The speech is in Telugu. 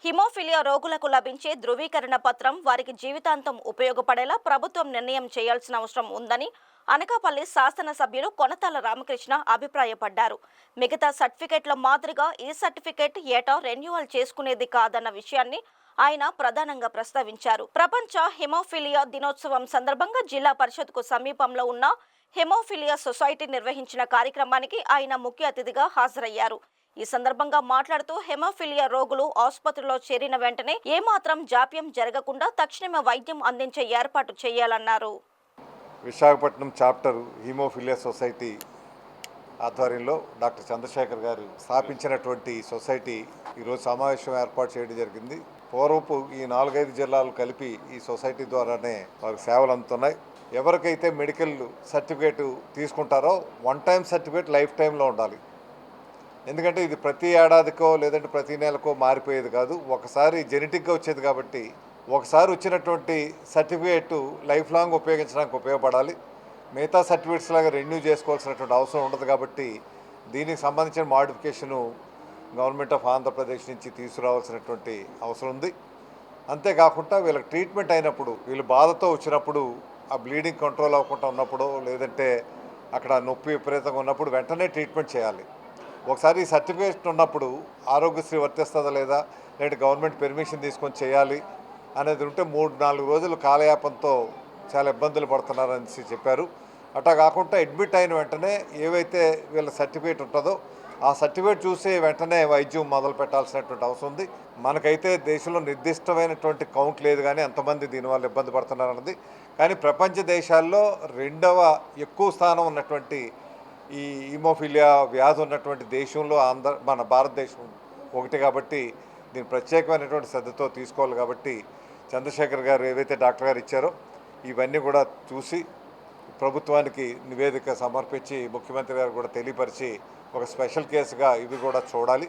హిమోఫిలియా రోగులకు లభించే ధృవీకరణ పత్రం వారికి జీవితాంతం ఉపయోగపడేలా ప్రభుత్వం నిర్ణయం చేయాల్సిన అవసరం ఉందని అనకాపల్లి శాసనసభ్యులు కొనతాల రామకృష్ణ అభిప్రాయపడ్డారు. మిగతా సర్టిఫికెట్ల మాదిరిగా ఈ సర్టిఫికెట్ ఏటా రెన్యువల్ చేసుకునేది కాదన్న విషయాన్ని ఆయన ప్రధానంగా ప్రస్తావించారు. ప్రపంచ హిమోఫిలియా దినోత్సవం సందర్భంగా జిల్లా పరిషత్కు సమీపంలో ఉన్న హిమోఫిలియా సొసైటీ నిర్వహించిన కార్యక్రమానికి ఆయన ముఖ్య అతిథిగా హాజరయ్యారు. ఈ సందర్భంగా మాట్లాడుతూ హెమోఫిలియా రోగులు ఆసుపత్రిలో చేరిన వెంటనే ఏమాత్రం జాప్యం జరగకుండా తక్షణమే వైద్యం అందించే ఏర్పాటు చేయాలన్నారు. విశాఖపట్నం చాప్టర్ హీమోఫిలియా సొసైటీ ఆధ్వర్యంలో డాక్టర్ చంద్రశేఖర్ గారు స్థాపించినటువంటి సొసైటీ ఈరోజు సమావేశం ఏర్పాటు చేయడం జరిగింది. పూర్వపు ఈ 4-5 జిల్లాలు కలిపి ఈ సొసైటీ ద్వారానే వారికి సేవలు అందుతున్నాయి. ఎవరికైతే మెడికల్ సర్టిఫికేట్ తీసుకుంటారో వన్ టైం సర్టిఫికేట్ లైఫ్ టైంలో ఉండాలి. ఎందుకంటే ఇది ప్రతి ఏడాదికో లేదంటే ప్రతి నెలకో మారిపోయేది కాదు, ఒకసారి జెనెటిక్గా వచ్చేది కాబట్టి ఒకసారి వచ్చినటువంటి సర్టిఫికేట్ లైఫ్ లాంగ్ ఉపయోగించడానికి ఉపయోగపడాలి. మిగతా సర్టిఫికేట్స్ లాగా రెన్యూ చేసుకోవాల్సినటువంటి అవసరం ఉండదు కాబట్టి దీనికి సంబంధించిన మాడిఫికేషను గవర్నమెంట్ ఆఫ్ ఆంధ్రప్రదేశ్ నుంచి తీసుకురావాల్సినటువంటి అవసరం ఉంది. అంతేకాకుండా వీళ్ళకి ట్రీట్మెంట్ అయినప్పుడు వీళ్ళు బాధతో వచ్చినప్పుడు ఆ బ్లీడింగ్ కంట్రోల్ అవ్వకుండా ఉన్నప్పుడు లేదంటే అక్కడ నొప్పి విపరీతంగా ఉన్నప్పుడు వెంటనే ట్రీట్మెంట్ చేయాలి. ఒకసారి ఈ సర్టిఫికేట్ ఉన్నప్పుడు ఆరోగ్యశ్రీ వర్తిస్తుందా లేదా, లేదంటే గవర్నమెంట్ పెర్మిషన్ తీసుకొని చేయాలి అనేది ఉంటే 3-4 రోజులు కాలయాపంతో చాలా ఇబ్బందులు పడుతున్నారని చెప్పారు. అట్లా కాకుండా అడ్మిట్ అయిన వెంటనే ఏవైతే వీళ్ళ సర్టిఫికేట్ ఉంటుందో ఆ సర్టిఫికేట్ చూసి వెంటనే వైద్యం మొదలు పెట్టాల్సినటువంటి అవసరం ఉంది. మనకైతే దేశంలో నిర్దిష్టమైనటువంటి కౌంట్ లేదు కానీ ఎంతమంది దీనివల్ల ఇబ్బంది పడుతున్నారన్నది. కానీ ప్రపంచ దేశాల్లో 2వ ఎక్కువ స్థానం ఉన్నటువంటి ఈ హీమోఫిలియా వ్యాధి ఉన్నటువంటి దేశంలో మన భారతదేశం ఒకటి కాబట్టి దీన్ని ప్రత్యేకమైనటువంటి శ్రద్ధతో తీసుకోవాలి. కాబట్టి చంద్రశేఖర్ గారు ఏవైతే డాక్టర్ గారు ఇచ్చారో ఇవన్నీ కూడా చూసి ప్రభుత్వానికి నివేదిక సమర్పించి ముఖ్యమంత్రి గారు కూడా తెలియపరిచి ఒక స్పెషల్ కేసుగా ఇవి కూడా చూడాలి.